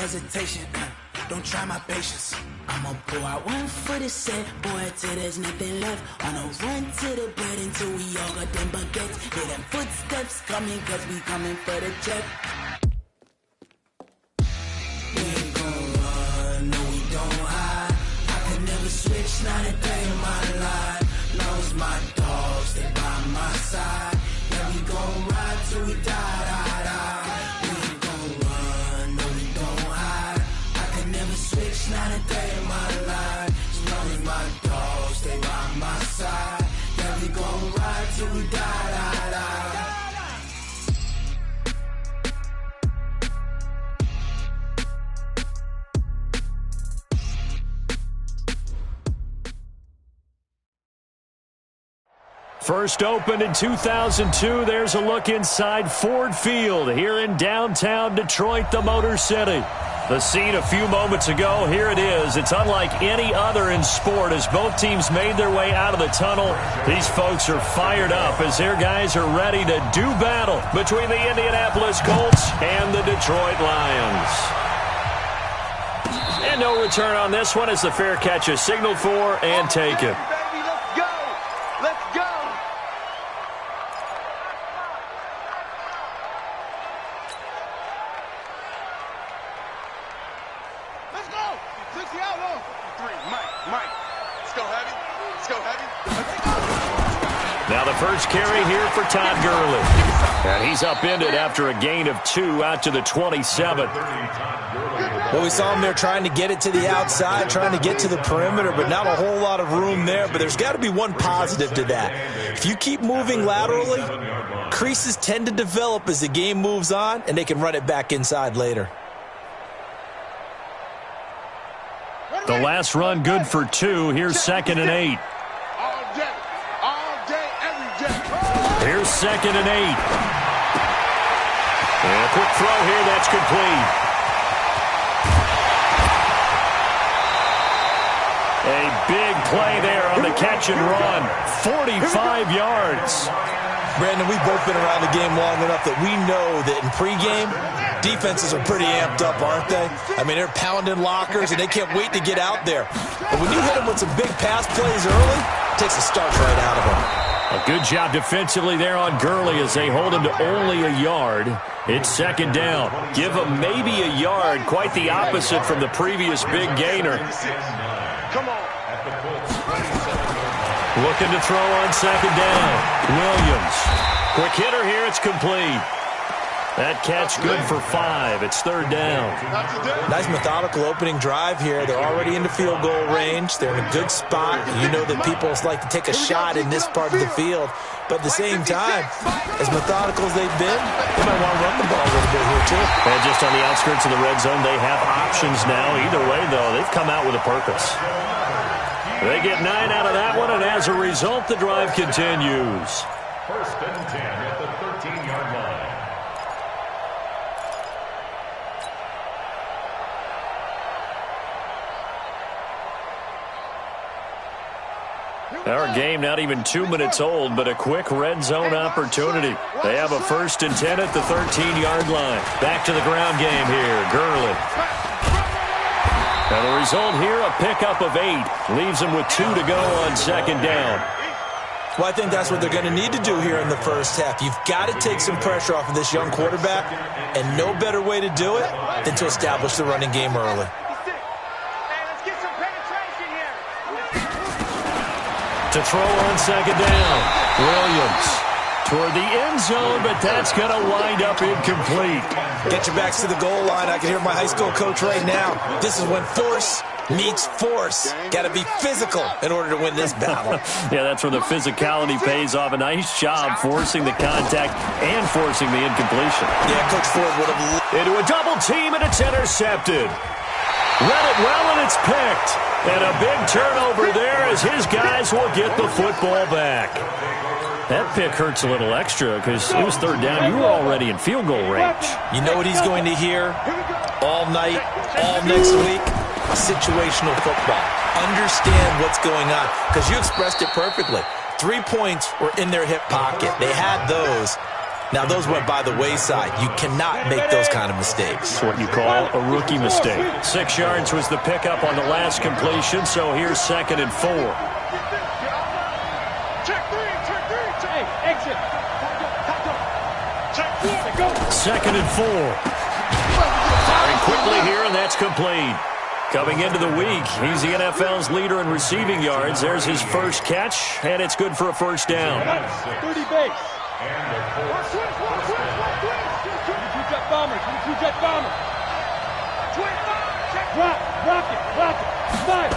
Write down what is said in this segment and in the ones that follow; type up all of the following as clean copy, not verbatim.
hesitation. Don't try my patience. I'ma pull out one foot and say, boy, till there's nothing left. On a run to the bed until we all got them baguettes. Hear them footsteps coming, cause we coming for the check. We ain't gon' run, no we don't hide. I can never switch, not a day in my life. Long as my dogs, they by my side. Yeah, we gon' ride till we die, die, die. We ain't gon' run, no we don't hide. I can never switch, not a day in my life. As long as my dogs, they by my side. Yeah, we gon' ride till we die, die, die. First opened in 2002, there's a look inside Ford Field here in downtown Detroit, the Motor City. The scene a few moments ago, here it is. It's unlike any other in sport as both teams made their way out of the tunnel. These folks are fired up as their guys are ready to do battle between the Indianapolis Colts and the Detroit Lions. And no return on this one as the fair catch is signaled for and taken. Now the first carry here for Todd Gurley. And he's upended after a gain of 2 out to the 27. Well, we saw him there trying to get it to the outside, trying to get to the perimeter, but not a whole lot of room there. But there's got to be one positive to that. If you keep moving laterally, creases tend to develop as the game moves on, and they can run it back inside later. The last run good for 2. Here's 2nd and 8. Here's 2nd and 8. And a quick throw here, that's complete. A big play there on the catch and run. 45 yards. Brandon, we've both been around the game long enough that we know that in pregame, defenses are pretty amped up, aren't they? I mean, they're pounding lockers, and they can't wait to get out there. But when you hit them with some big pass plays early, it takes the starch right out of them. A good job defensively there on Gurley as they hold him to only a yard. It's 2nd down. Give him maybe a yard, quite the opposite from the previous big gainer. Come on. Looking to throw on 2nd down. Williams. Quick hitter here, it's complete. That catch good for 5. It's 3rd down. Nice methodical opening drive here. They're already into field goal range. They're in a good spot. You know that people like to take a shot in this part of the field. But at the same time, as methodical as they've been, they might want to run the ball a little bit here too. And just on the outskirts of the red zone, they have options now. Either way, though, they've come out with a purpose. They get 9 out of that one, and as a result, the drive continues. 1st and 10 at the 13-yard line. Our game not even 2 minutes old, but a quick red zone opportunity. They have a 1st and 10 at the 13-yard line. Back to the ground game here. Gurley. And the result here, a pickup of 8. Leaves them with 2 to go on 2nd down. Well, I think that's what they're going to need to do here in the first half. You've got to take some pressure off of this young quarterback, and no better way to do it than to establish the running game early. To throw on 2nd down. Williams toward the end zone, but that's going to wind up incomplete. Get your backs to the goal line. I can hear my high school coach right now. This is when force meets force. Got to be physical in order to win this battle. Yeah, that's where the physicality pays off. A nice job forcing the contact and forcing the incompletion. Yeah, Coach Ford would have... Into a double team, and it's intercepted. Read it well, and it's picked. And a big turnover there as his guys will get the football back. That pick hurts a little extra because it was 3rd down. You were already in field goal range. You know what he's going to hear all night, all next week? Situational football. Understand what's going on because you expressed it perfectly. 3 points were in their hip pocket. They had those. Now, those went by the wayside. You cannot make those kind of mistakes. It's what you call a rookie mistake. 6 yards was the pickup on the last completion, so here's 2nd and 4. Exit. 2nd and 4. Firing quickly here, and that's complete. Coming into the week, he's the NFL's leader in receiving yards. There's his first catch, and it's good for a first down. 30 base. Two-jet bomber. Block it. Fire.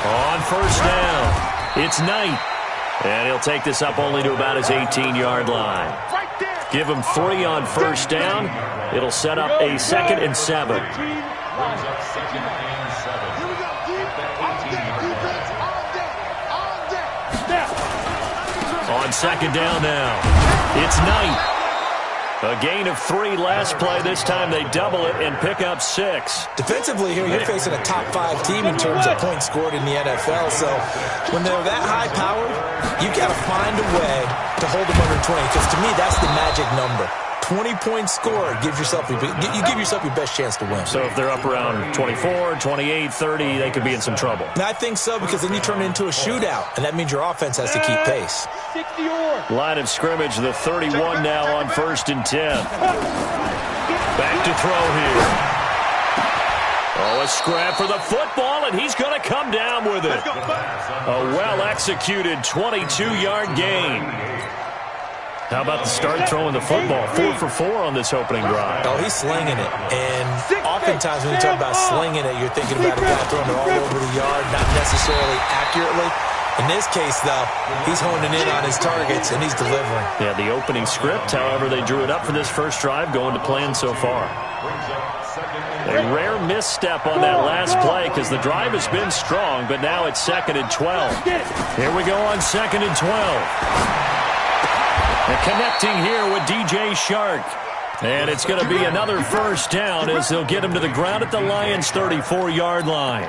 On first down, it's Knight. And he'll take this up only to about his 18-yard line. Give him 3 on first down. It'll set up a 2nd and 7. On 2nd down now, it's Knight. A gain of 3 last play. This time they double it and pick up 6. Defensively here, you're facing a top 5 team in terms of points scored in the NFL. So when they're that high-powered, you got to find a way to hold them under 20. Because to me, that's the magic number. 20 points scored, you give yourself your best chance to win. So if they're up around 24, 28, 30, they could be in some trouble. And I think so, because then you turn it into a shootout, and that means your offense has to keep pace. 60-yard. Line of scrimmage, the 31 now on 1st and 10. Back to throw here. Oh, a scrap for the football, and he's going to come down with it. A well-executed 22-yard gain. How about the start throwing the football? 4 for 4 on this opening drive. Oh, he's slinging it. And oftentimes when you talk about slinging it, you're thinking about a guy throwing it all over the yard, not necessarily accurately. In this case, though, he's honing in on his targets, and he's delivering. Yeah, the opening script, however, they drew it up for this first drive, going to plan so far. A rare misstep on that last play because the drive has been strong, but now it's 2nd and 12. Here we go on 2nd and 12. And connecting here with DJ Shark. And it's going to be another first down as they'll get him to the ground at the Lions' 34-yard line.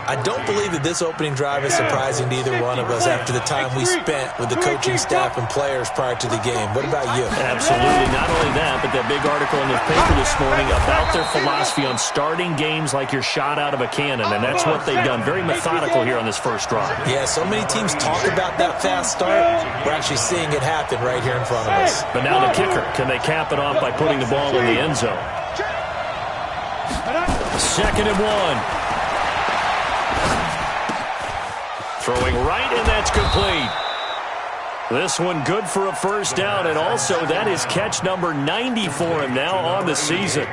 I don't believe that this opening drive is surprising to either one of us after the time we spent with the coaching staff and players prior to the game. What about you? Absolutely. Not only that, but that big article in the paper this morning about their philosophy on starting games like you're shot out of a cannon, and that's what they've done. Very methodical here on this first drive. Yeah, so many teams talk about that fast start. We're actually seeing it happen right here in front of us. But now the kicker. Can they cap it off by putting the ball in the end zone? 2nd and 1. Throwing right, and that's complete. This one good for a first down, and also that is catch number 90 for him now on the season.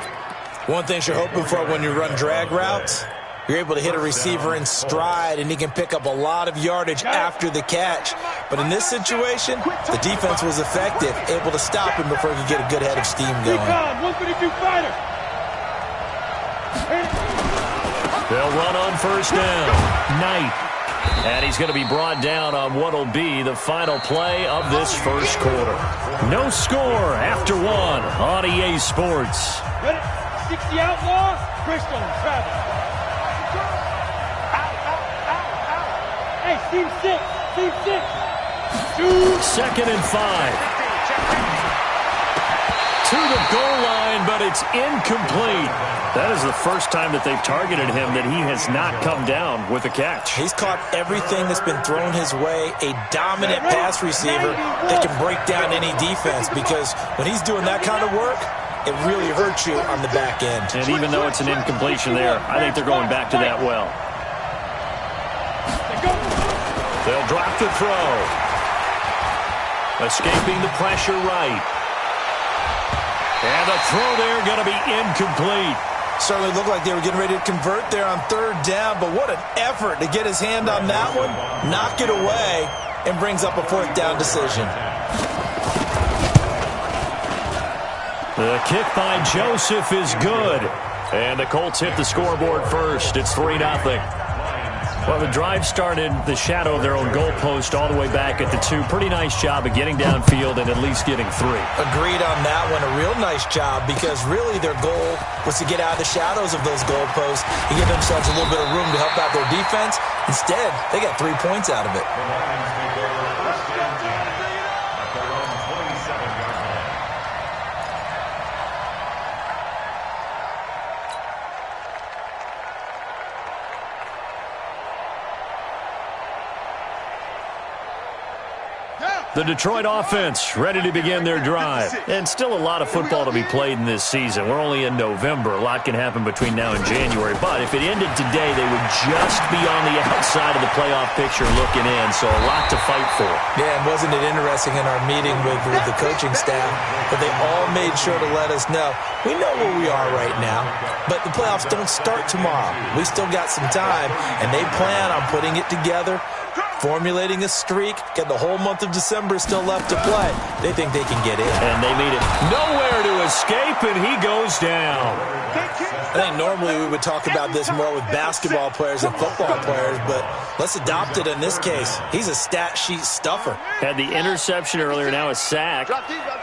One thing you're hoping for when you run drag routes, you're able to hit a receiver in stride, and he can pick up a lot of yardage after the catch. But in this situation, the defense was effective, able to stop him before he could get a good head of steam going. 152 fighter. They'll run on first down. Knight. And he's going to be brought down on what will be the final play of this first quarter. No score after 1 on EA Sports. 60 outlaw. Bristol, Travis. Hey, team 6. 2nd and 5. To the goal line, but it's incomplete. That is the first time that they've targeted him that he has not come down with a catch. He's caught everything that's been thrown his way, a dominant pass receiver that can break down any defense, because when he's doing that kind of work, it really hurts you on the back end. And even though it's an incompletion there, I think they're going back to that well. They'll drop the throw. Escaping the pressure right. And the throw there going to be incomplete. Certainly looked like they were getting ready to convert there on 3rd down, but what an effort to get his hand on that one, knock it away, and brings up a 4th down decision. The kick by Joseph is good. And the Colts hit the scoreboard first. It's 3-0. Well, the drive started the shadow of their own goalpost all the way back at the 2. Pretty nice job of getting downfield and at least getting 3. Agreed on that one. A real nice job, because really their goal was to get out of the shadows of those goalposts and give themselves a little bit of room to help out their defense. Instead, they got 3 points out of it. The Detroit offense ready to begin their drive. And still a lot of football to be played in this season. We're only in November. A lot can happen between now and January. But if it ended today, they would just be on the outside of the playoff picture looking in. So a lot to fight for. Yeah, and wasn't it interesting in our meeting with the coaching staff that they all made sure to let us know, we know where we are right now, but the playoffs don't start tomorrow. We still got some time, and they plan on putting it together, formulating a streak, get the whole month of December still left to play. They think they can get in. And they made it nowhere to escape, and he goes down. I think normally we would talk about this more with basketball players and football players, but let's adopt it in this case. He's a stat sheet stuffer. Had the interception earlier, now a sack.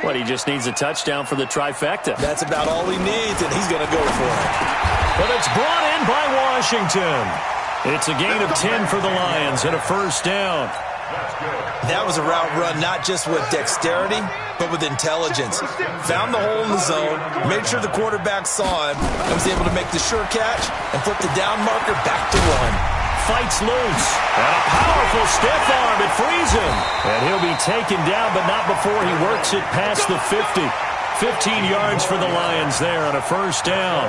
What, he just needs a touchdown for the trifecta. That's about all he needs, and he's going to go for it. But it's brought in by Washington. It's a gain of 10 for the Lions and a first down. That was a route run not just with dexterity, but with intelligence. Found the hole in the zone, made sure the quarterback saw him, and was able to make the sure catch and flip the down marker back to one. Fights loose, and a powerful stiff arm. It frees him. And he'll be taken down, but not before he works it past the 50. 15 yards for the Lions there on a first down.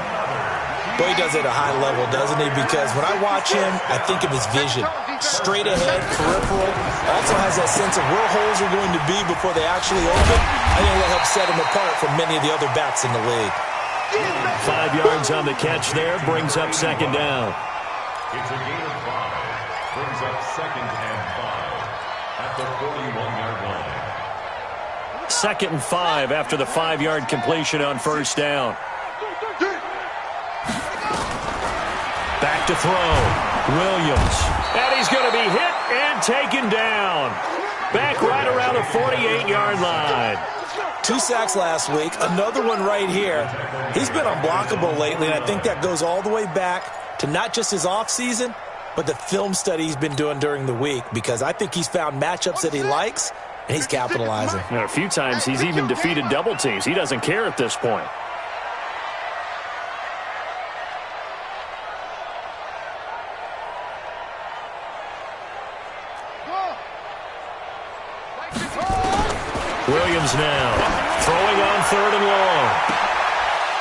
Boy, he does it at a high level, doesn't he? Because when I watch him, I think of his vision. Straight ahead, peripheral. Also has that sense of where holes are going to be before they actually open. I think that helps set him apart from many of the other backs in the league. 5 yards on the catch there, brings up second down. It's a gain of 5. Brings up second and 5 at the 41-yard line. Second and 5 after the 5-yard completion on first down. Back to throw. Williams. And he's going to be hit and taken down. Back right around the 48-yard line. 2 sacks last week. Another one right here. He's been unblockable lately, and I think that goes all the way back to not just his offseason, but the film study he's been doing during the week, because I think he's found matchups that he likes, and he's capitalizing. A few times he's even defeated double teams. He doesn't care at this point. Williams now throwing on third and long.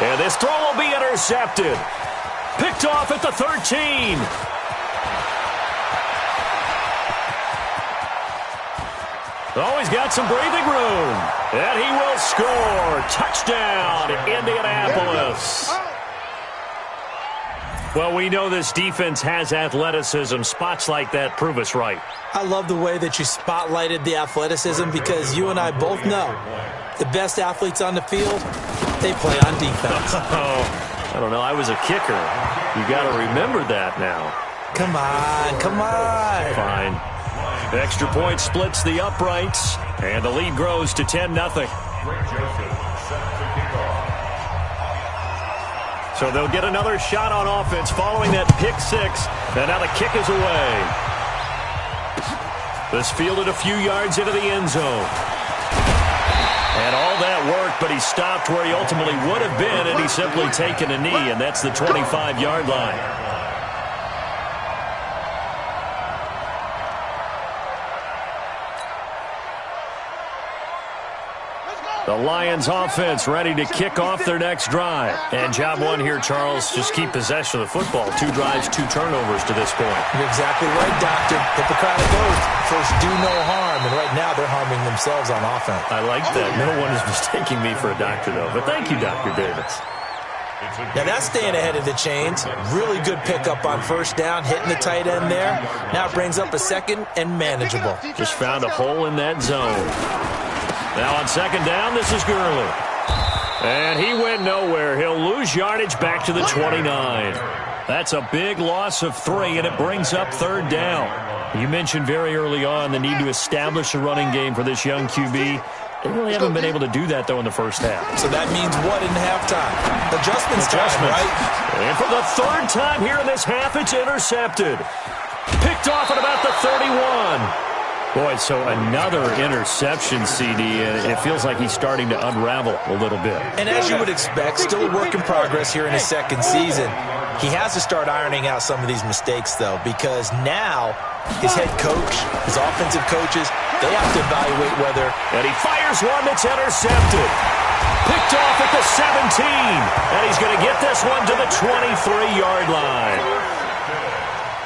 And this throw will be intercepted. Picked off at the 13. Oh, he's got some breathing room. And he will score. Touchdown, Indianapolis. Well, we know this defense has athleticism. Spots like that prove us right. I love the way that you spotlighted the athleticism, because you and I both know the best athletes on the field, they play on defense. I don't know. I was a kicker. You got to remember that now. Come on, come on. Fine. The extra point splits the uprights, and the lead grows to 10-0. So they'll get another shot on offense following that pick six. And now the kick is away. This fielded a few yards into the end zone. And all that work, but he stopped where he ultimately would have been, and he's simply taken a knee, and that's the 25-yard line. The Lions offense ready to kick off their next drive. And job one here, Charles, just keep possession of the football. 2 drives, 2 turnovers to this point. You're exactly right, Doctor. Hippocratic oath. First, do no harm. And right now, they're harming themselves on offense. I like that. No one is mistaking me for a doctor, though. But thank you, Dr. Davis. Now, that's staying ahead of the chains. Really good pickup on first down, hitting the tight end there. Now it brings up a second and manageable. Just found a hole in that zone. Now on second down, this is Gurley. And he went nowhere. He'll lose yardage back to the 29. That's a big loss of 3, and it brings up third down. You mentioned very early on the need to establish a running game for this young QB. They really haven't been able to do that, though, in the first half. So that means what in halftime? Adjustments time, right? And for the third time here in this half, it's intercepted. Picked off at about the 31. Boy, so another interception, CD, and it feels like he's starting to unravel a little bit. And as you would expect, still a work in progress here in his second season. He has to start ironing out some of these mistakes, though, because now his head coach, his offensive coaches, They have to evaluate whether... And he fires one that's intercepted. Picked off at the 17. And he's going to get this one to the 23-yard line.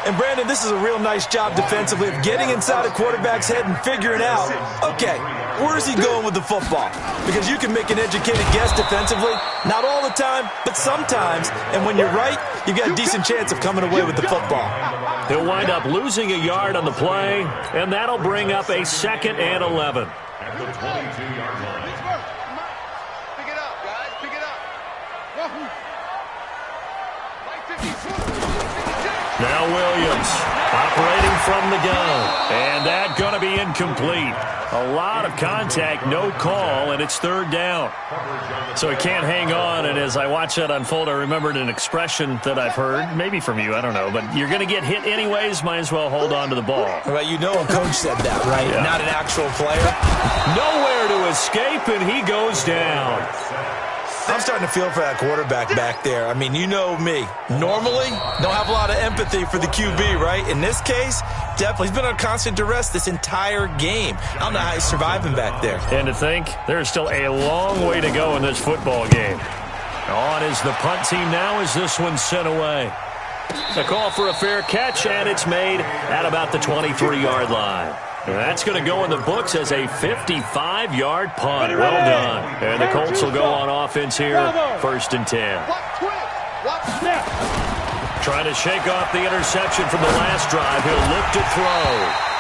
And, Brandon, this is a real nice job defensively of getting inside a quarterback's head and figuring out, okay, where's he going with the football? Because you can make an educated guess defensively, not all the time, but sometimes. And when you're right, you've got a decent chance of coming away with the football. He'll wind up losing a yard on the play, and that'll bring up a 2nd and 11. At the 22-yard line. Pick it up, guys. Pick it up. Now Williams operating from the gun. And that's going to be incomplete. A lot of contact, no call, and it's 3rd down. So he can't hang on, and as I watch that unfold, I remembered an expression that I've heard, maybe from you, I don't know, but you're going to get hit anyways, might as well hold on to the ball. Well, you know a coach said that, right? Yeah. Not an actual player. Nowhere to escape, and he goes down. I'm starting to feel for that quarterback back there. I mean, you know me. Normally, don't have a lot of empathy for the QB, right? In this case, definitely. He's been on constant duress this entire game. I don't know how he's surviving back there. And to think, there's still a long way to go in this football game. On is the punt team now as this one's sent away. A call for a fair catch, and it's made at about the 23-yard line. That's going to go in the books as a 55-yard punt. Well done. And the Colts will go on offense here, 1st and 10. Trying to shake off the interception from the last drive. He'll look to throw.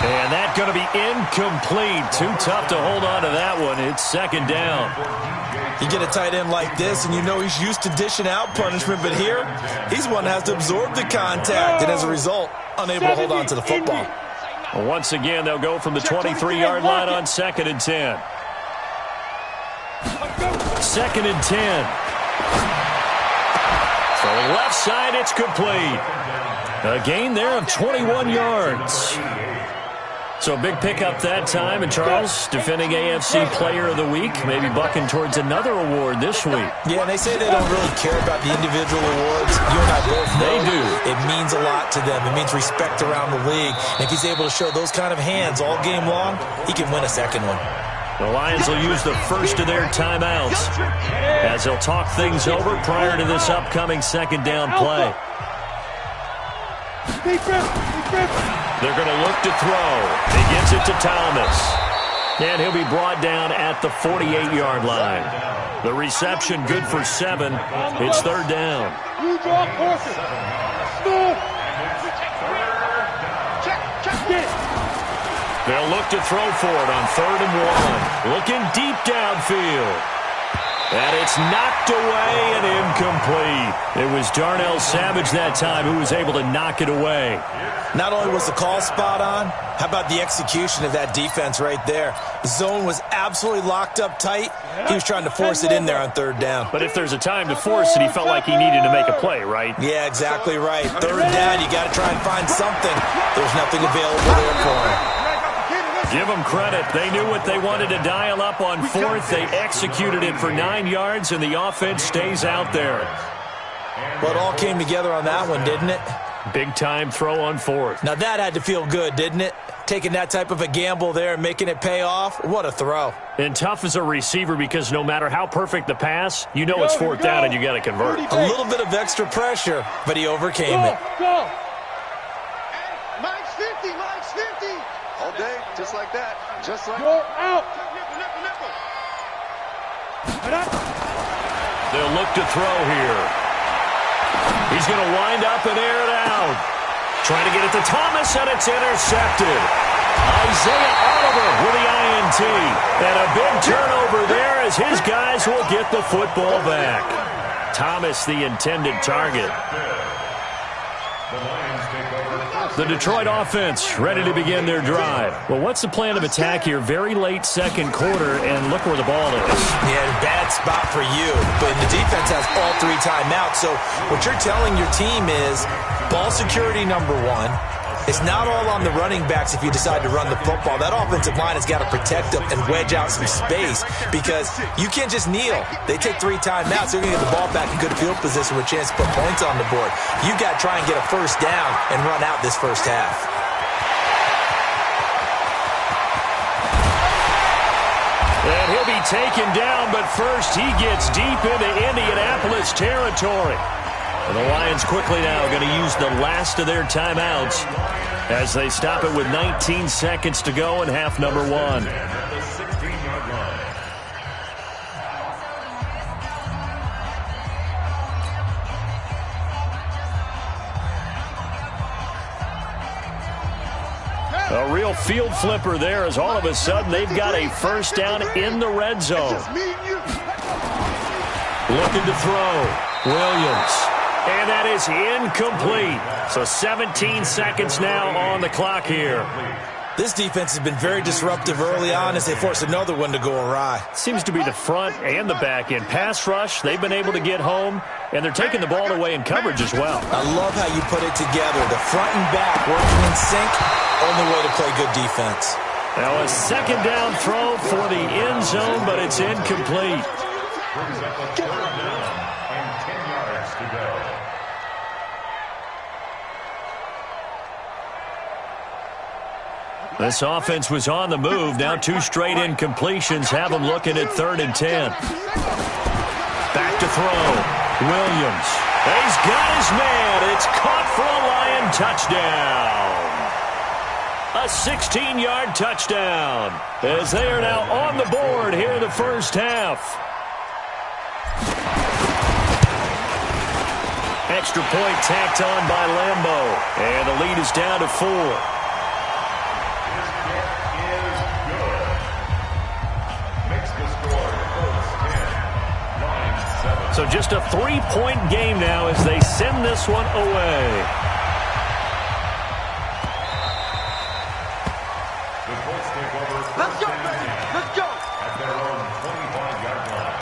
And that's going to be incomplete. Too tough to hold on to that one. It's 2nd down. You get a tight end like this, and you know he's used to dishing out punishment, but here, he's one that has to absorb the contact, and as a result, unable to hold on to the football. Once again, they'll go from the 23-yard line on 2nd and 10. 2nd and 10. So left side, it's complete. A gain there of 21 yards. So a big pickup that time. And Charles, defending AFC Player of the Week, maybe bucking towards another award this week. Yeah, and they say they don't really care about the individual awards. You and I both know they do. It means a lot to them. It means respect around the league. And if he's able to show those kind of hands all game long, he can win a 2nd one. The Lions will use the first of their timeouts as they'll talk things over prior to this upcoming 2nd down play. They're going to look to throw. He gets it to Thomas. And he'll be brought down at the 48-yard line. The reception good for 7. It's 3rd down. They'll look to throw for it on 3rd and 1. Looking deep downfield. And it's knocked away and incomplete. It was Darnell Savage that time who was able to knock it away. Not only was the call spot on, how about the execution of that defense right there? The zone was absolutely locked up tight. He was trying to force it in there on 3rd down. But if there's a time to force it, he felt like he needed to make a play, right? Yeah, exactly right. 3rd down, you got to try and find something. There's nothing available there for him. Give them credit. They knew what they wanted to dial up on 4th. They executed it for 9 yards, and the offense stays out there. Well, it all came together on that one, didn't it? Big-time throw on 4th. Now, that had to feel good, didn't it? Taking that type of a gamble there and making it pay off. What a throw. And tough as a receiver because no matter how perfect the pass, you know it's 4th down and you got to convert. A little bit of extra pressure, but he overcame it. Go. Mine's 50, mine's 50. All day, just like that. Just like You're out. They'll look to throw here. He's going to wind up and air it out. Trying to get it to Thomas, and it's intercepted. Isaiah Oliver with the INT. And a big turnover there as his guys will get the football back. Thomas, the intended target. The Detroit offense ready to begin their drive. Well, what's the plan of attack here? Very late 2nd quarter, and look where the ball is. Yeah, bad spot for you. But the defense has all 3 timeouts. So what you're telling your team is ball security number 1. It's not all on the running backs if you decide to run the football. That offensive line has got to protect them and wedge out some space because you can't just kneel. They take 3 timeouts. They're going to get the ball back in good field position with a chance to put points on the board. You got to try and get a 1st down and run out this 1st half. And he'll be taken down, but first he gets deep into Indianapolis territory. And the Lions quickly now going to use the last of their timeouts as they stop it with 19 seconds to go in half number 1. A real field flipper there as all of a sudden they've got a first down in the red zone. Looking to throw. Williams. And that is incomplete. So 17 seconds now on the clock here. This defense has been very disruptive early on as they force another one to go awry. Seems to be the front and the back end. Pass rush, they've been able to get home, and they're taking the ball away in coverage as well. I love how you put it together. The front and back working in sync, only way to play good defense. Now a second down throw for the end zone, but it's incomplete. Brings up a third down and 10 yards to go. This offense was on the move. Now 2 straight incompletions have them looking at 3rd and 10. Back to throw. Williams. He's got his man. It's caught for a Lion touchdown. A 16-yard touchdown as they are now on the board here in the first half. Extra point tacked on by Lambeau. And the lead is down to 4. So just a 3-point game now as they send this one away. The Colts take over. Let's go, baby. Let's go. At their own 25-yard line.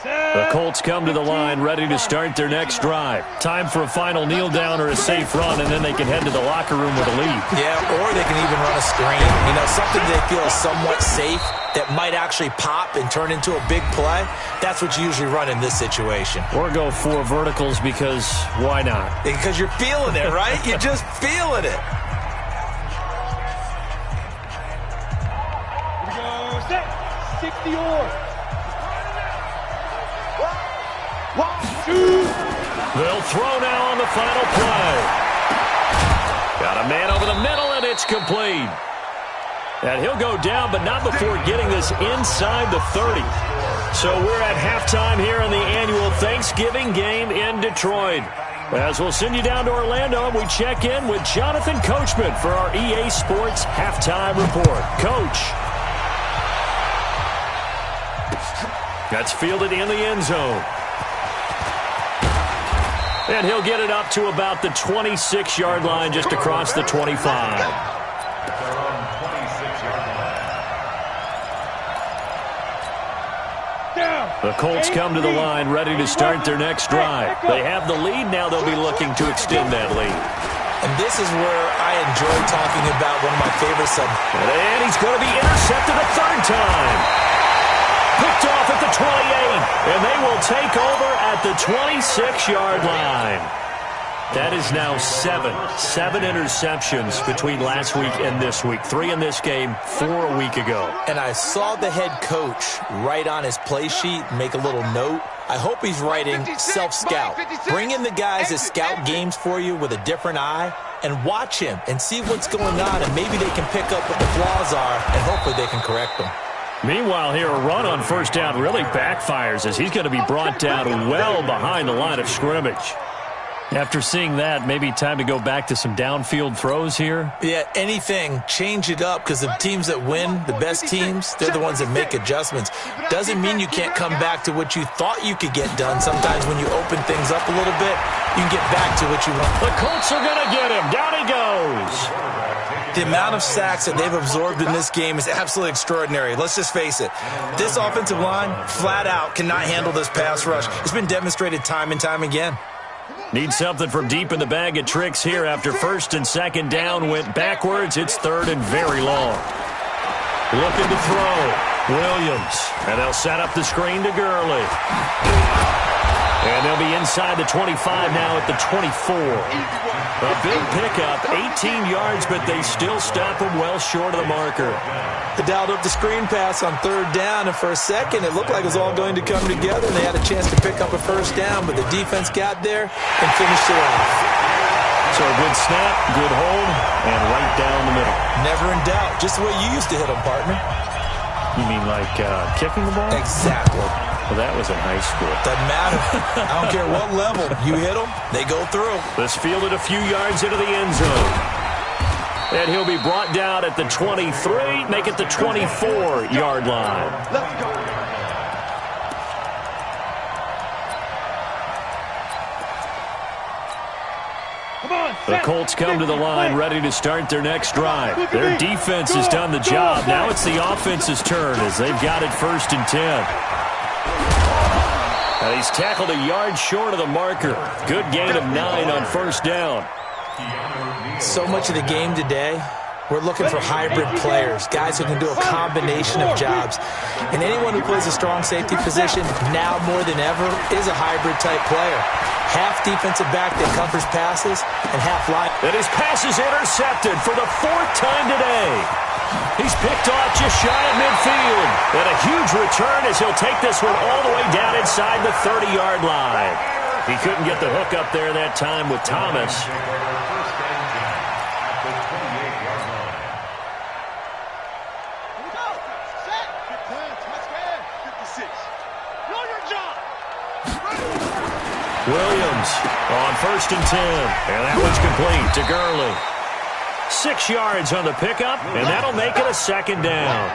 The Colts come to the line ready to start their next drive. Time for a final kneel down or a safe run, and then they can head to the locker room with a lead. Yeah, or they can even run a screen. You know, something they feel somewhat safe that might actually pop and turn into a big play. That's what you usually run in this situation. Or go 4 verticals because why not? Because you're feeling it, right? You're just feeling it. Here we go. Set. 60 or. 1, 2. They'll throw now on the final play. Got a man over the middle, and it's complete. And he'll go down, but not before getting this inside the 30. So we're at halftime here in the annual Thanksgiving game in Detroit. As we'll send you down to Orlando, and we check in with Jonathan Coachman for our EA Sports Halftime Report. Coach. That's fielded in the end zone. And he'll get it up to about the 26-yard line, just across the 25. The Colts come to the line ready to start their next drive. They have the lead. Now they'll be looking to extend that lead. And this is where I enjoy talking about one of my favorite subjects. And he's going to be intercepted a 3rd time. Picked off at the 28, and they will take over at the 26-yard line. That is now 7 interceptions between last week and this week. 3 in this game, 4 a week ago. And I saw the head coach write on his play sheet, make a little note. I hope he's writing self-scout. Bring in the guys that scout games for you with a different eye and watch him and see what's going on, and maybe they can pick up what the flaws are, and hopefully they can correct them. Meanwhile, here, a run on first down really backfires as he's going to be brought down well behind the line of scrimmage. After seeing that, maybe time to go back to some downfield throws here? Yeah, anything. Change it up, because the teams that win, the best teams, they're the ones that make adjustments. Doesn't mean you can't come back to what you thought you could get done. Sometimes when you open things up a little bit, you can get back to what you want. The Colts are going to get him. Down he goes. The amount of sacks that they've absorbed in this game is absolutely extraordinary. Let's just face it. This offensive line, flat out, cannot handle this pass rush. It's been demonstrated time and time again. Need something from deep in the bag of tricks here after 1st and 2nd down went backwards. It's 3rd and very long. Looking to throw. Williams. And they'll set up the screen to Gurley. And they'll be inside the 25 now at the 24. A big pickup, 18 yards, but they still stop them well short of the marker. They dialed up the screen pass on third down, and for a second it looked like it was all going to come together, and they had a chance to pick up a first down, but the defense got there and finished it off. So a good snap, good hold, and right down the middle. Never in doubt. Just the way you used to hit them, partner. You mean like kicking the ball? Exactly. Well, that was in high school. Doesn't matter. I don't care what level. You hit them, they go through. This fielded a few yards into the end zone. And he'll be brought down at the 23, make it the 24-yard line. Let's go. The Colts come to the line ready to start their next drive. Their defense has done the job. Now it's the offense's turn as they've got it 1st and 10. And he's tackled a yard short of the marker. Good gain of 9 on 1st down. So much of the game today, we're looking for hybrid players, guys who can do a combination of jobs. And anyone who plays a strong safety position, now more than ever, is a hybrid-type player. Half defensive back that covers passes, and half line. And his pass is intercepted for the 4th time today. He's picked off just shy of midfield. And a huge return as he'll take this one all the way down inside the 30-yard line. He couldn't get the hook up there that time with Thomas. Williams on 1st and 10. And that one's complete to Gurley. 6 yards on the pickup, and that'll make it a 2nd down.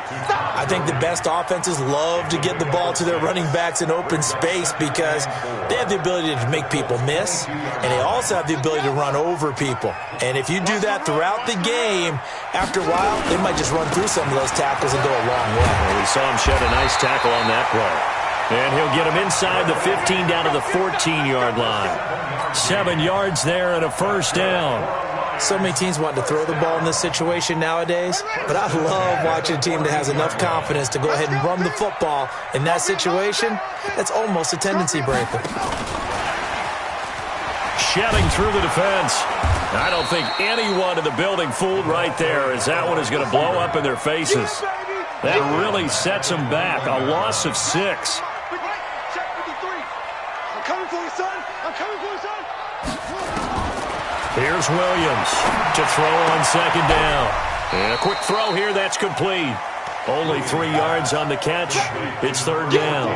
I think the best offenses love to get the ball to their running backs in open space because they have the ability to make people miss, and they also have the ability to run over people. And if you do that throughout the game, after a while, they might just run through some of those tackles and go a long way. Well, we saw him shed a nice tackle on that play. And he'll get him inside the 15 down to the 14-yard line. 7 yards there and a 1st down. So many teams want to throw the ball in this situation nowadays, but I love watching a team that has enough confidence to go ahead and run the football. In that situation, that's almost a tendency breaker. Shedding through the defense. I don't think anyone in the building fooled right there as that one is going to blow up in their faces. That really sets them back. A loss of 6. I'm coming for you, son. I'm coming for you, son. Here's Williams to throw on 2nd down. And a quick throw here, that's complete. Only 3 yards on the catch. It's 3rd down.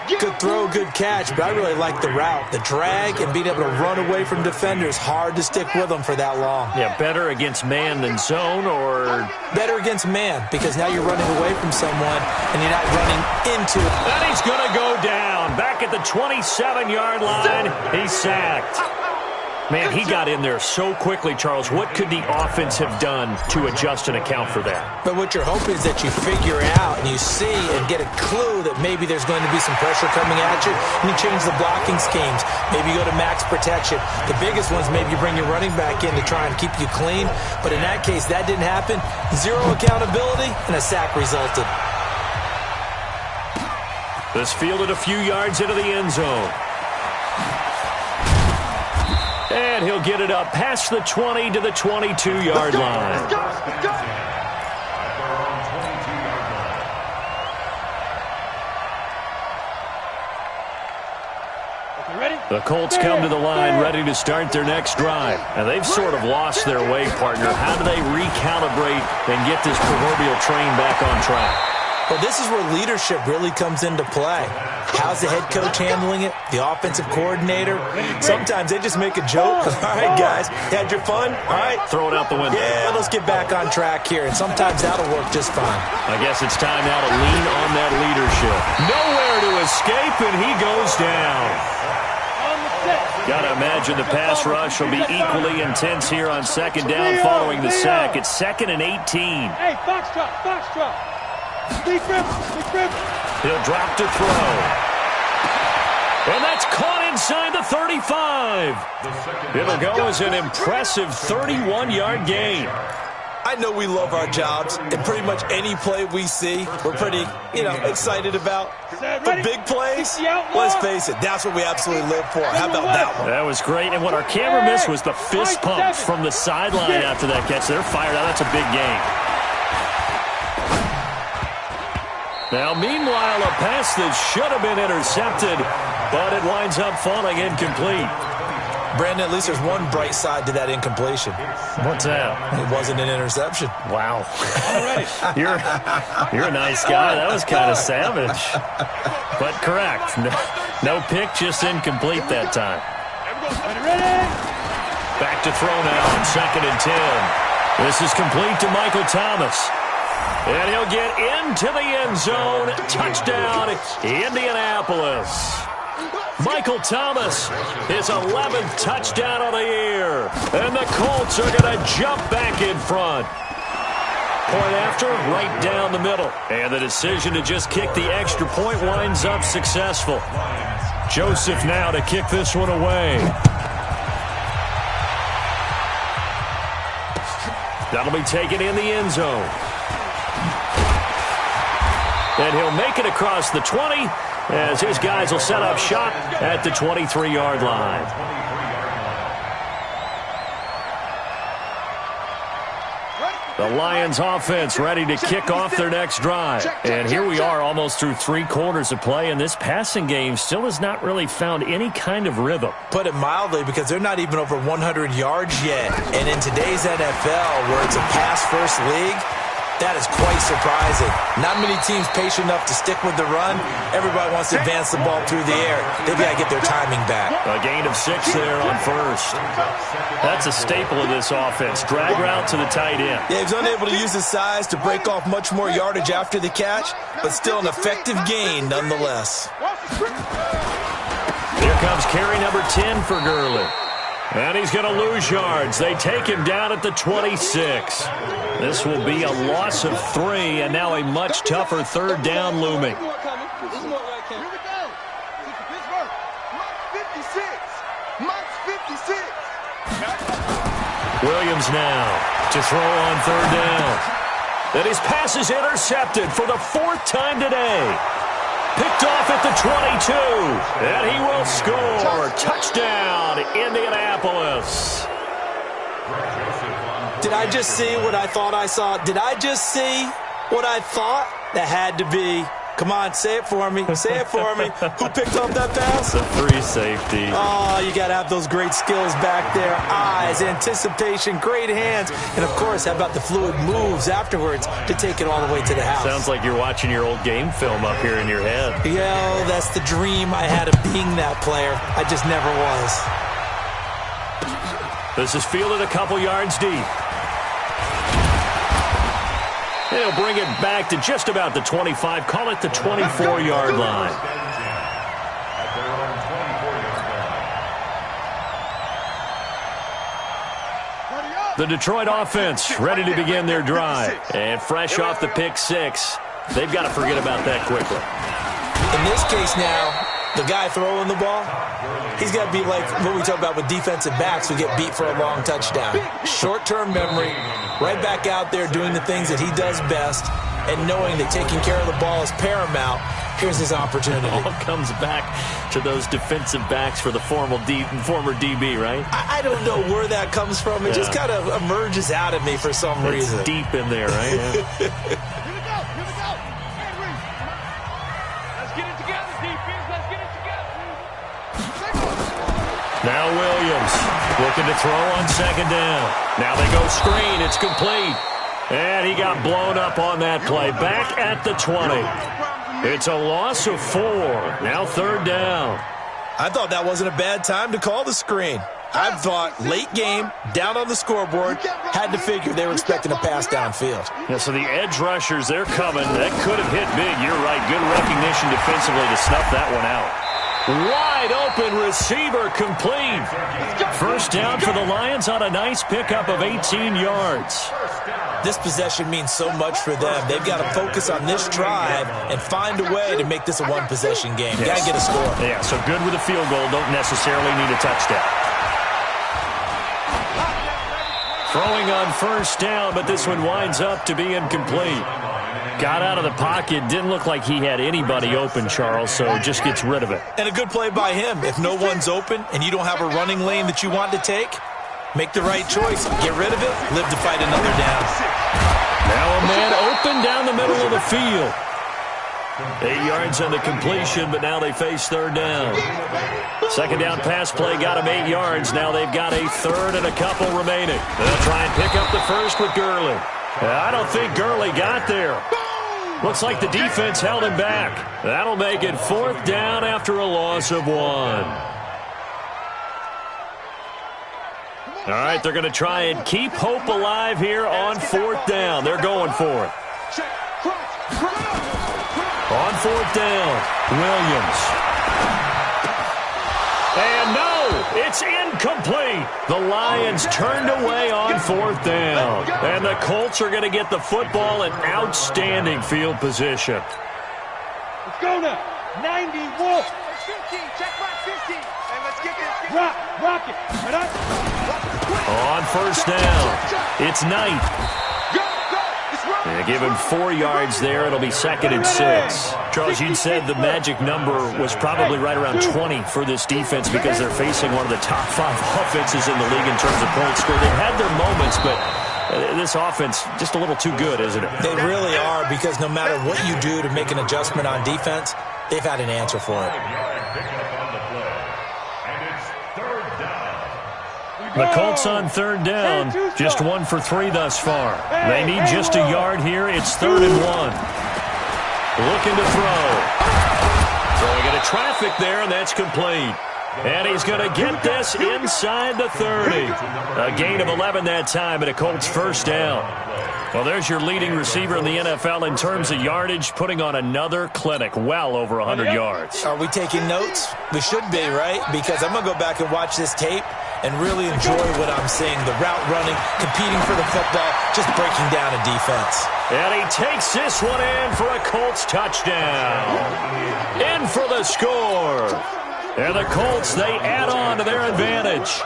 Good throw, good catch, but I really like the route. The drag and being able to run away from defenders, hard to stick with them for that long. Yeah, better against man than zone, or? Better against man, because now you're running away from someone and you're not running into it. And he's going to go down. Back at the 27-yard line, he's sacked. Man, he got in there so quickly, Charles. What could the offense have done to adjust and account for that? But what you're hoping is that you figure out and you see and get a clue that maybe there's going to be some pressure coming at you, and you change the blocking schemes. Maybe you go to max protection. The biggest ones, maybe you bring your running back in to try and keep you clean. But in that case, that didn't happen. 0 accountability, and a sack resulted. This fielded a few yards into the end zone. And he'll get it up past the 20 to the 22-yard line. Let's go. Let's go. The Colts come to the line ready to start their next drive. And they've sort of lost their way, partner. How do they recalibrate and get this proverbial train back on track? Well, this is where leadership really comes into play. How's the head coach handling it? The offensive coordinator? Sometimes they just make a joke. All right, guys, had your fun? All right. Throw it out the window. Yeah, let's get back on track here. And sometimes that'll work just fine. I guess it's time now to lean on that leadership. Nowhere to escape, and he goes down. Got to imagine the pass rush will be equally intense here on 2nd down following the sack. It's 2nd and 18. Hey, box drop. Big rip. He'll drop to throw. And that's caught inside the 35. It'll go as an impressive 31-yard gain. I know we love our jobs, and pretty much any play we see, we're pretty, excited about. But big plays, let's face it, that's what we absolutely live for. How about that one? That was great, and what our camera missed was the fist pump from the sideline after that catch. They're fired out. That's a big gain. Now, meanwhile, a pass that should have been intercepted, but it winds up falling incomplete. Brandon, at least there's one bright side to that incompletion. What's that? It wasn't an interception. Wow. You're a nice guy. That was kind of savage. But correct. No pick, just incomplete that time. Back to throw now on 2nd and 10. This is complete to Michael Thomas. And he'll get into the end zone. Touchdown, Indianapolis. Michael Thomas, his 11th touchdown of the year. And the Colts are going to jump back in front. Point after, right down the middle. And the decision to just kick the extra point winds up successful. Joseph now to kick this one away. That'll be taken in the end zone. And he'll make it across the 20 as his guys will set up shop at the 23-yard line. The Lions offense ready to kick off their next drive. And here we are almost through 3 quarters of play, and this passing game still has not really found any kind of rhythm. Put it mildly, because they're not even over 100 yards yet. And in today's NFL, where it's a pass-first league, that is quite surprising. Not many teams patient enough to stick with the run. Everybody wants to advance the ball through the air. They've got to get their timing back. A gain of 6 there on first. That's a staple of this offense. Drag route to the tight end. Yeah, he was unable to use his size to break off much more yardage after the catch, but still an effective gain nonetheless. Here comes carry number 10 for Gurley. And he's going to lose yards. They take him down at the 26. This will be a loss of 3, and now a much tougher 3rd down looming. Williams now to throw on 3rd down. And his pass is intercepted for the 4th time today. Picked off at the 22, and he will score. Touchdown, Indianapolis. Did I just see what I thought I saw? Did I just see what I thought? That had to be. Come on, say it for me. Say it for me. Who picked up that pass? The free safety. Oh, you got to have those great skills back there. Eyes, anticipation, great hands. And, of course, how about the fluid moves afterwards to take it all the way to the house? Sounds like you're watching your old game film up here in your head. Yeah, that's the dream I had of being that player. I just never was. This is fielded a couple yards deep. They'll bring it back to just about the 25. Call it the 24-yard line. The Detroit offense ready to begin their drive. And fresh off the pick 6, they've got to forget about that quickly. In this case now, the guy throwing the ball, he's got to be like what we talk about with defensive backs who get beat for a long touchdown. Short-term memory, right back out there doing the things that he does best, and knowing that taking care of the ball is paramount. Here's his opportunity. It all comes back to those defensive backs for the former DB, right? I don't know where that comes from. It just kind of emerges out of me for some reason. It's deep in there, right? Yeah. Now Williams looking to throw on 2nd down. Now they go screen. It's complete. And he got blown up on that play. Back at the 20. It's a loss of 4. Now 3rd down. I thought that wasn't a bad time to call the screen. I thought late game, down on the scoreboard, had to figure they were expecting a pass downfield. Yeah, so the edge rushers, they're coming. That could have hit big. You're right. Good recognition defensively to snuff that one out. Wide open receiver complete. 1st down for the Lions on a nice pickup of 18 yards. This possession means so much for them. They've got to focus on this drive and find a way to make this a one-possession game. Yes. Got to get a score. Yeah, so good with a field goal. Don't necessarily need a touchdown. Throwing on first down, but this one winds up to be incomplete. Got out of the pocket. Didn't look like he had anybody open, Charles, so just gets rid of it. And a good play by him. If no one's open and you don't have a running lane that you want to take, make the right choice. Get rid of it. Live to fight another down. Now a man open down the middle of the field. 8 yards on the completion, but now they face third down. Second down pass play got them 8 yards. Now they've got a third and a couple remaining. They'll try and pick up the first with Gurley. I don't think Gurley got there. Looks like the defense held him back. That'll make it fourth down after a loss of 1. All right, they're going to try and keep hope alive here on fourth down. They're going for it. On fourth down, Williams. And no, it's incomplete. The Lions turned away on fourth down. And the Colts are going to get the football in outstanding field position. Let's go now. 91. 15, check back 15. And let's get this. Rock it. Right up. On first down, it's Knight. They give him 4 yards there. It'll be second and 6. Charles, you said the magic number was probably right around 20 for this defense because they're facing one of the top 5 offenses in the league in terms of points scored. They've had their moments, but this offense just a little too good, isn't it? They really are, because no matter what you do to make an adjustment on defense, they've had an answer for it. The Colts on third down, just 1 for 3 thus far. They need just a yard here. It's 3rd and 1. Looking to throw. Throwing into traffic there, and that's complete. And he's going to get this inside the 30. A gain of 11 that time, and a Colts first down. Well, there's your leading receiver in the NFL in terms of yardage, putting on another clinic, well over 100 yards. Are we taking notes? We should be, right? Because I'm going to go back and watch this tape and really enjoy what I'm seeing. The route running, competing for the football, just breaking down a defense. And he takes this one in for a Colts touchdown. In for the score. And the Colts, they add on to their advantage.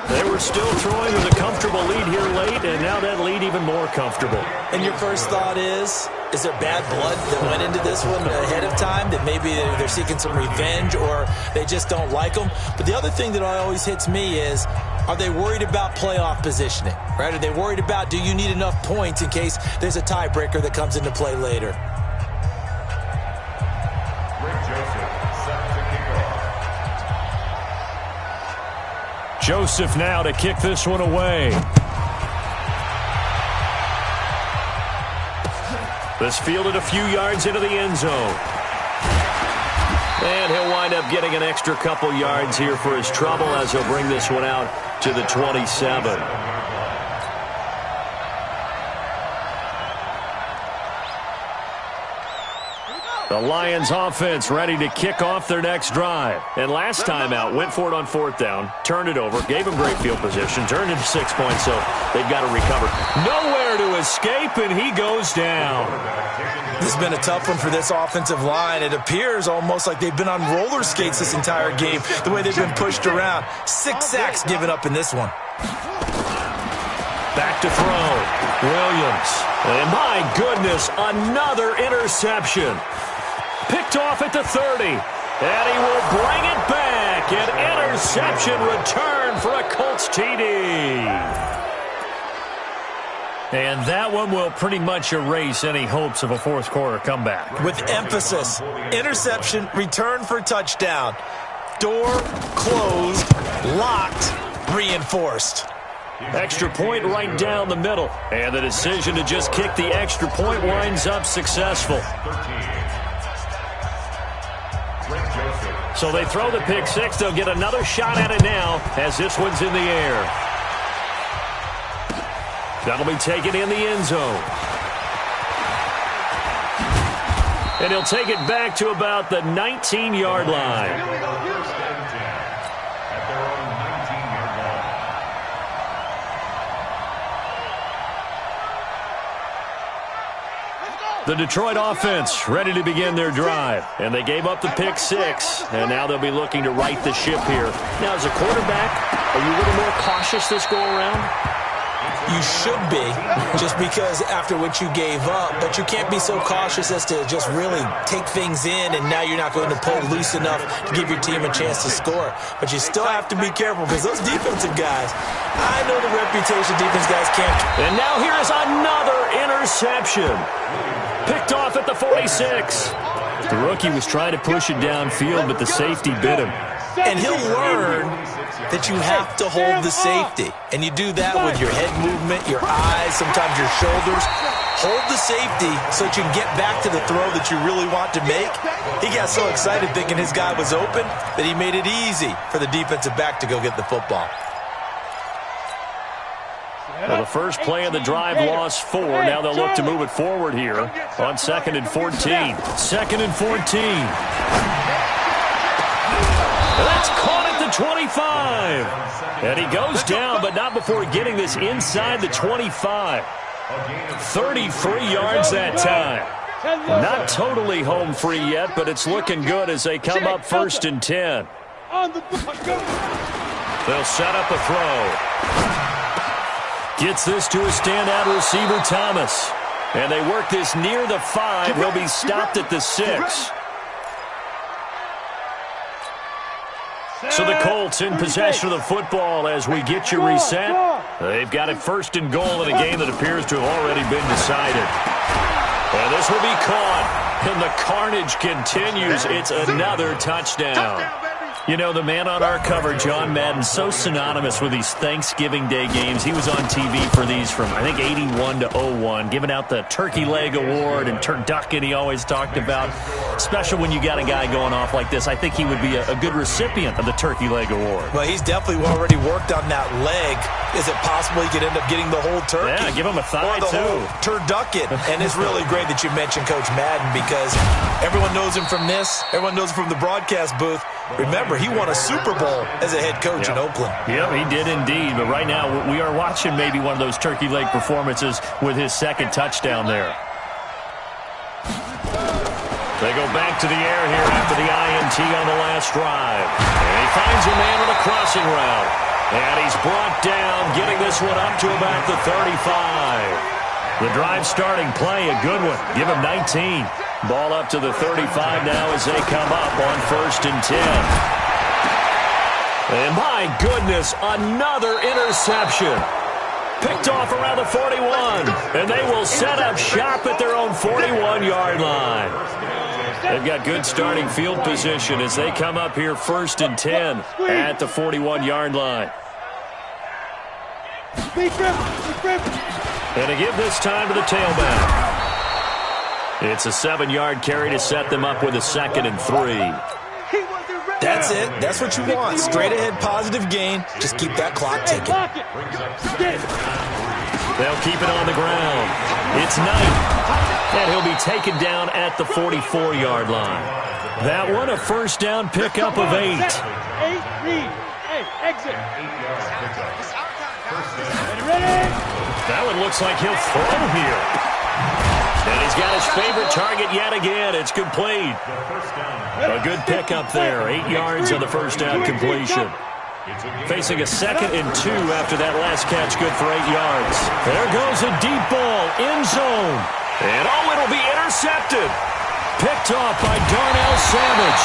They were still throwing with a comfortable lead here late, and now that lead even more comfortable. And your first thought is there bad blood that went into this one ahead of time, that maybe they're seeking some revenge or they just don't like them? But the other thing that always hits me is, are they worried about playoff positioning? Right? Are they worried about, do you need enough points in case there's a tiebreaker that comes into play later? Joseph now to kick this one away. This fielded a few yards into the end zone. And he'll wind up getting an extra couple yards here for his trouble as he'll bring this one out to the 27. The Lions offense ready to kick off their next drive. And last time out, went for it on fourth down, turned it over, gave him great field position, turned it to 6 points, so they've got to recover. Nowhere to escape, and he goes down. This has been a tough one for this offensive line. It appears almost like they've been on roller skates this entire game, the way they've been pushed around. 6 sacks given up in this one. Back to throw. Williams. And my goodness, another interception. Picked off at the 30. And he will bring it back. An interception return for a Colts TD. And that one will pretty much erase any hopes of a fourth quarter comeback. With emphasis. Interception, return for touchdown. Door closed, locked, reinforced. Extra point right down the middle. And the decision to just kick the extra point winds up successful. So they throw the pick six. They'll get another shot at it now as this one's in the air. That'll be taken in the end zone. And he'll take it back to about the 19-yard line. The Detroit offense ready to begin their drive. And they gave up the pick six. And now they'll be looking to right the ship here. Now, as a quarterback, are you a little more cautious this go around? You should be, just because after what you gave up, but you can't be so cautious as to just really take things in, and now you're not going to play loose enough to give your team a chance to score. But you still have to be careful, because those defensive guys, I know the reputation defense guys can't. And now here is another interception. Picked off at the 46. The rookie was trying to push it downfield, but the safety bit him. And he'll learn that you have to hold the safety. And you do that with your head movement, your eyes, sometimes your shoulders. Hold the safety so that you can get back to the throw that you really want to make. He got so excited thinking his guy was open that he made it easy for the defensive back to go get the football. Well, the first play of the drive lost 4. Now they'll look to move it forward here on 2nd and 14. 2nd and 14. That's caught at the 25. And he goes down, but not before getting this inside the 25. 33 yards that time. Not totally home free yet, but it's looking good as they come up 1st and 10. They'll set up a throw. Gets this to a standout receiver, Thomas. And they work this near the 5. He'll be stopped at the 6. So the Colts in possession of the football as we get you reset. They've got it 1st and goal in a game that appears to have already been decided. And this will be caught. And the carnage continues. It's another touchdown. You know, the man on our cover, John Madden, so synonymous with these Thanksgiving Day games. He was on TV for these from, I think, 81 to 01, giving out the Turkey Leg Award and turducken he always talked about. Special when you got a guy going off like this. I think he would be a good recipient of the Turkey Leg Award. Well, he's definitely already worked on that leg. Is it possible he could end up getting the whole turkey? Yeah, give him a thigh, or the too. Whole turducken. And it's really great that you mentioned Coach Madden, because everyone knows him from this. Everyone knows him from the broadcast booth. Remember, he won a Super Bowl as a head coach in Oakland. Yep, he did indeed. But right now, we are watching maybe one of those turkey leg performances with his 2nd touchdown there. They go back to the air here after the INT on the last drive. And he finds a man on a crossing route. And he's brought down, getting this one up to about the 35. The drive starting play, a good one. Give him 19. Ball up to the 35 now as they come up on 1st and 10. And my goodness, another interception. Picked off around the 41. And they will set up shop at their own 41-yard line. They've got good starting field position as they come up here 1st and 10 at the 41-yard line. And to give this time to the tailback. It's a 7-yard carry to set them up with a 2nd and 3. That's it. That's what you want. Straight ahead positive gain. Just keep that clock ticking. They'll keep it on the ground. It's Knight. And he'll be taken down at the 44-yard line. That one a 1st down pickup of 8. Exit. That one looks like he'll throw here. And he's got his favorite target yet again. It's complete. A good pickup there. 8 yards on the 1st down completion. Facing a 2nd and 2 after that last catch, good for 8 yards. There goes a deep ball, end zone. And oh, it'll be intercepted. Picked off by Darnell Savage.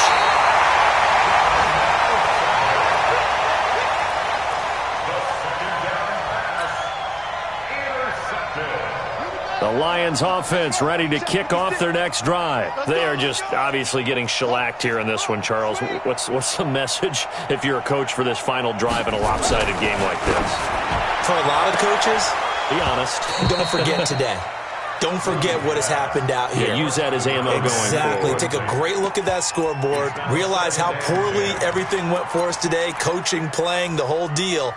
The Lions offense ready to kick off their next drive. They are just obviously getting shellacked here in this one, Charles. What's the message if you're a coach for this final drive in a lopsided game like this? For a lot of coaches, be honest. Don't forget today. Don't forget what has happened out here. Yeah, use that as ammo going forward. Exactly. Take a great look at that scoreboard. Realize how poorly everything went for us today. Coaching, playing, the whole deal.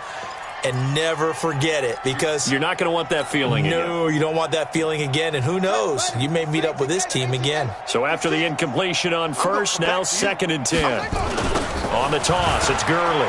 And never forget it, because you're not going to want that feeling again. No, you don't want that feeling again. And who knows? You may meet up with this team again. So after the incompletion on 1st, now 2nd and 10. On the toss, it's Gurley.